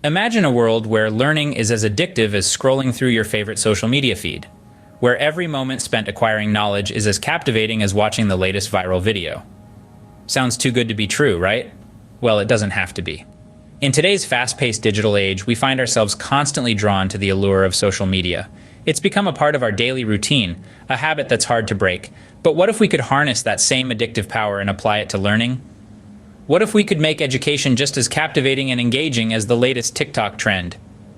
Imagine a world where learning is as addictive as scrolling through your favorite social media feed, where every moment spent acquiring knowledge is as captivating as watching the latest viral video. Sounds too good to be true, right? Well, it doesn't have to be. In today's fast-paced digital age, we find ourselves constantly drawn to the allure of social media. It's become a part of our daily routine, a habit that's hard to break. But what if we could harness that same addictive power and apply it to learning? What if we could make education just as captivating and engaging as the latest TikTok trend?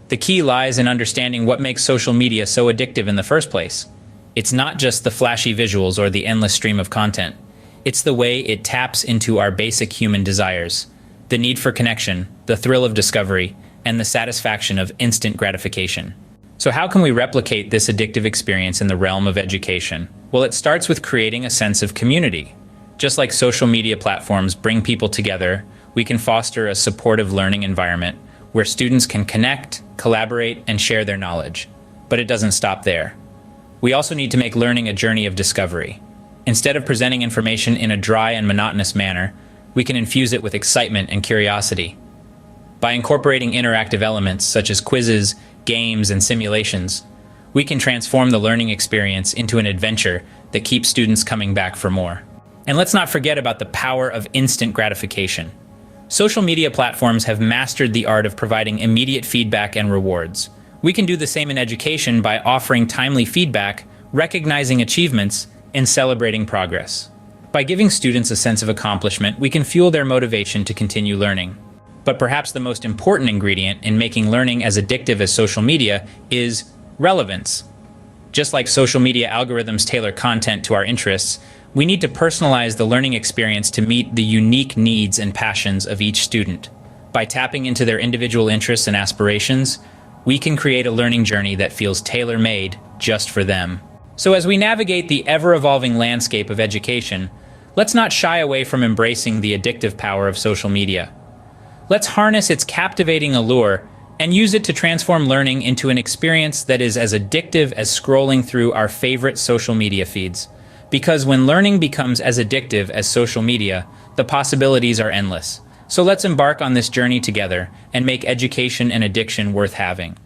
The key lies in understanding what makes social media so addictive in the first place. It's not just the flashy visuals or the endless stream of content. It's the way it taps into our basic human desires. The need for connection, the thrill of discovery, and the satisfaction of instant gratification. So how can we replicate this addictive experience in the realm of education? Well, it starts with creating a sense of community. Just like social media platforms bring people together, we can foster a supportive learning environment where students can connect, collaborate, and share their knowledge. But it doesn't stop there. We also need to make learning a journey of discovery. Instead of presenting information in a dry and monotonous manner, we can infuse it with excitement and curiosity. By incorporating interactive elements such as quizzes, games, and simulations, we can transform the learning experience into an adventure that keeps students coming back for more. And let's not forget about the power of instant gratification. Social media platforms have mastered the art of providing immediate feedback and rewards. We can do the same in education by offering timely feedback, recognizing achievements, and celebrating progress. By giving students a sense of accomplishment, we can fuel their motivation to continue learning. But perhaps the most important ingredient in making learning as addictive as social media is relevance. Just like social media algorithms tailor content to our interests, we need to personalize the learning experience to meet the unique needs and passions of each student. By tapping into their individual interests and aspirations, we can create a learning journey that feels tailor-made just for them. So as we navigate the ever-evolving landscape of education, let's not shy away from embracing the addictive power of social media. Let's harness its captivating allure and use it to transform learning into an experience that is as addictive as scrolling through our favorite social media feeds. Because when learning becomes as addictive as social media, the possibilities are endless. So let's embark on this journey together and make education and addiction worth having.